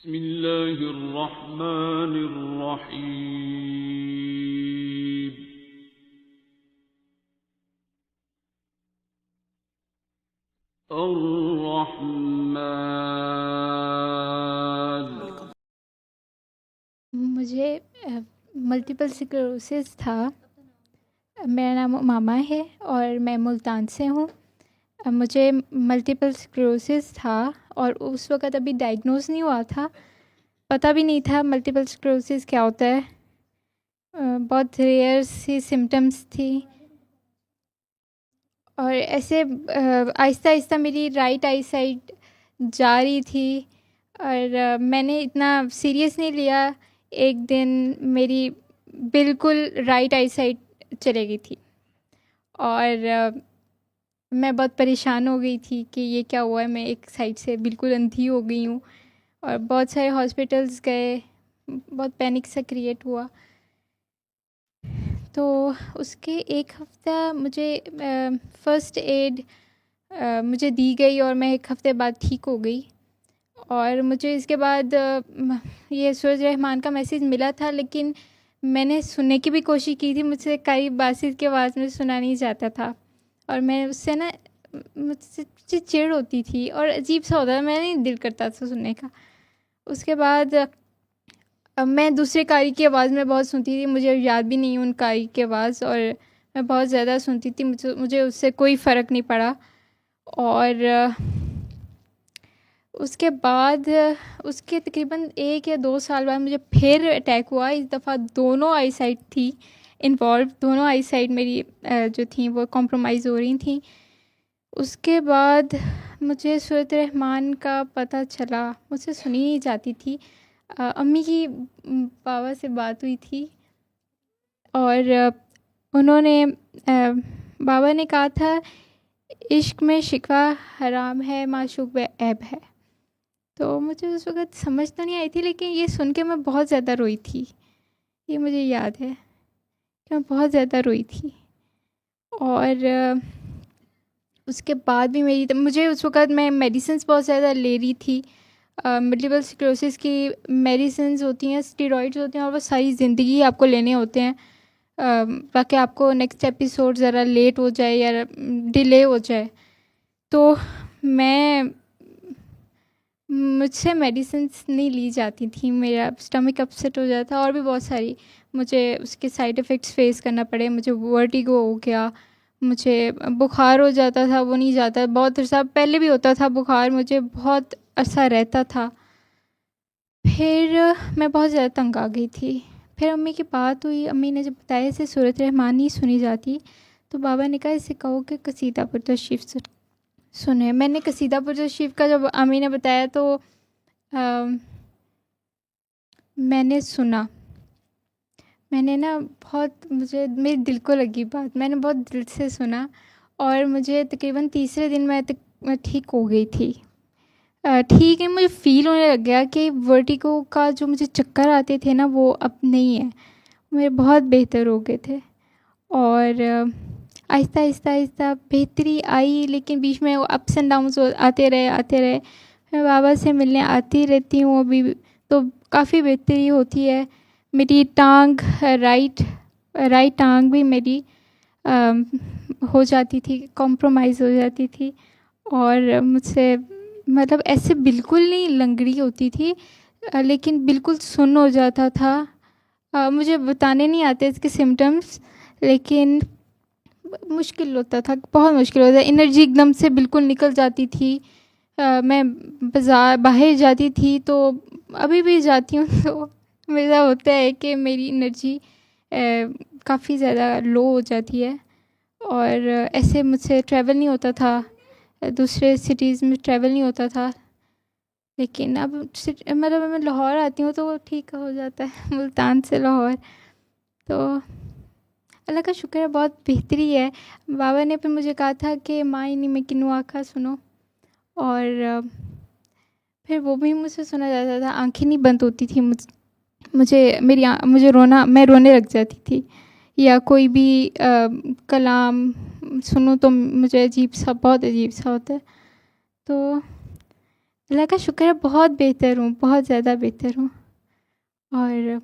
बिस्मिल्लाहिर्रहमानिर्रहीम। अर्रहमान। मुझे multiple sclerosis था। मेरा नाम मामा है और मैं मुल्तान से हूँ। मुझे मल्टीपल स्क्लेरोसिस था और उस वक़्त अभी डायग्नोज़ नहीं हुआ था, पता भी नहीं था मल्टीपल स्क्लेरोसिस क्या होता है। बहुत रेयर सी सिम्टम्स थी और ऐसे आहिस्ता आहिस्ता मेरी राइट आई साइड जा रही थी और मैंने इतना सीरियस नहीं लिया। एक दिन मेरी बिल्कुल राइट आई साइड चली गई थी और मैं बहुत परेशान हो गई थी कि ये क्या हुआ है, मैं एक साइड से बिल्कुल अंधी हो गई हूँ और बहुत सारे हॉस्पिटल्स गए, बहुत पैनिक सा क्रिएट हुआ। तो उसके एक हफ़्ता मुझे फ़र्स्ट एड मुझे दी गई और मैं एक हफ़्ते बाद ठीक हो गई। और मुझे इसके बाद ये सूरज रहमान का मैसेज मिला था, लेकिन मैंने सुनने की भी कोशिश की थी, मुझसे कई बासित की आवाज़ में सुना नहीं जाता था और मैं उससे ना मुझसे चिढ़ होती थी और अजीब सा होता था, मैं नहीं दिल करता था सुनने का। उसके बाद अब मैं दूसरे कारी की आवाज़ में बहुत सुनती थी, मुझे याद भी नहीं उन कारी की आवाज़, और मैं बहुत ज़्यादा सुनती थी, मुझे उससे कोई फ़र्क नहीं पड़ा। और उसके बाद उसके तकरीबन 1 या 2 साल बाद मुझे फिर अटैक हुआ। इस दफ़ा दोनों आई साइड थी इन्वॉल्व, दोनों आई साइड मेरी जो थी वो कॉम्प्रोमाइज़ हो रही थी। उसके बाद मुझे सूरत रहमान का पता चला, मुझसे सुनी नहीं जाती थी। अम्मी की बाबा से बात हुई थी और उन्होंने बाबा ने कहा था इश्क में शिकवा हराम है, माशूक में ऐब है। तो मुझे उस वक़्त समझ तो नहीं आई थी, लेकिन ये सुन के मैं बहुत ज़्यादा रोई थी। ये मुझे याद है कि मैं बहुत ज़्यादा रोई थी। और उसके बाद भी मुझे उस वक़्त मैं मेडिसिन्स बहुत ज़्यादा ले रही थी। मल्टीपल स्क्लेरोसिस की मेडिसिन्स होती हैं, स्टेरॉइड्स होते हैं और वो सारी ज़िंदगी आपको लेने होते हैं, ताकि आपको नेक्स्ट एपिसोड ज़रा लेट हो जाए या डिले हो जाए। तो मुझसे मेडिसिन्स नहीं ली जाती थी, मेरा स्टमक अपसेट हो जाता और भी बहुत सारी मुझे उसके साइड इफ़ेक्ट्स फ़ेस करना पड़े। मुझे वर्टिगो हो गया, मुझे बुखार हो जाता था, वो नहीं जाता, बहुत अर्सा पहले भी होता था बुखार, मुझे बहुत अर्सा रहता था। फिर मैं बहुत ज़्यादा तंग आ गई थी। फिर अम्मी की बात हुई, अम्मी ने जब बताया इसे सूरत रहमान नहीं सुनी जाती, तो बाबा ने कहा इसे कहो कि कसीदा पर तशरीफ़ सुने। मैंने कसीदा पर तशरीफ़ का जब अम्मी ने बताया तो मैंने सुना। मैंने ना मुझे मेरे दिल को लगी बात, मैंने बहुत दिल से सुना और मुझे तकरीबन तीसरे दिन मैं ठीक हो गई थी। ठीक है, मुझे फ़ील होने लग गया कि वर्टिगो का जो मुझे चक्कर आते थे ना, वो अब नहीं है, मेरे बहुत बेहतर हो गए थे। और आहिस्ता आहिस्ता आहिस्ता बेहतरी आई, लेकिन बीच में वो अप्स एंड डाउन्स आते रहे। मैं बाबा से मिलने आती रहती हूँ अभी तो काफ़ी बेहतरी होती है। मेरी टांग राइट टांग भी मेरी हो जाती थी, कॉम्प्रोमाइज़ हो जाती थी और मुझसे मतलब ऐसे बिल्कुल नहीं लंगड़ी होती थी, लेकिन बिल्कुल सुन्न हो जाता था। मुझे बताने नहीं आते इसके सिम्टम्स, लेकिन मुश्किल होता था, बहुत मुश्किल होता था। एनर्जी एकदम से बिल्कुल निकल जाती थी। मैं बाहर जाती थी तो अभी भी जाती हूँ तो मेरा होता है कि मेरी एनर्जी काफ़ी ज़्यादा लो हो जाती है और ऐसे मुझसे ट्रैवल नहीं होता था, दूसरे सिटीज़ में ट्रैवल नहीं होता था। लेकिन अब मतलब मैं लाहौर आती हूँ तो ठीक हो जाता है, मुल्तान से लाहौर। तो अल्लाह का शुक्र है, बहुत बेहतरी है। बाबा ने फिर मुझे कहा था कि माँ इन्हीं में किन्नू आखा सुनो, और फिर वो भी मुझसे सुना जाता था। आंखें नहीं बंद होती थी मुझे रोना, मैं रोने लग जाती थी, या कोई भी कलाम सुनूं तो मुझे बहुत अजीब सा होता है। तो अल्लाह का शुक्र है बहुत बेहतर हूँ, बहुत ज़्यादा बेहतर हूँ। और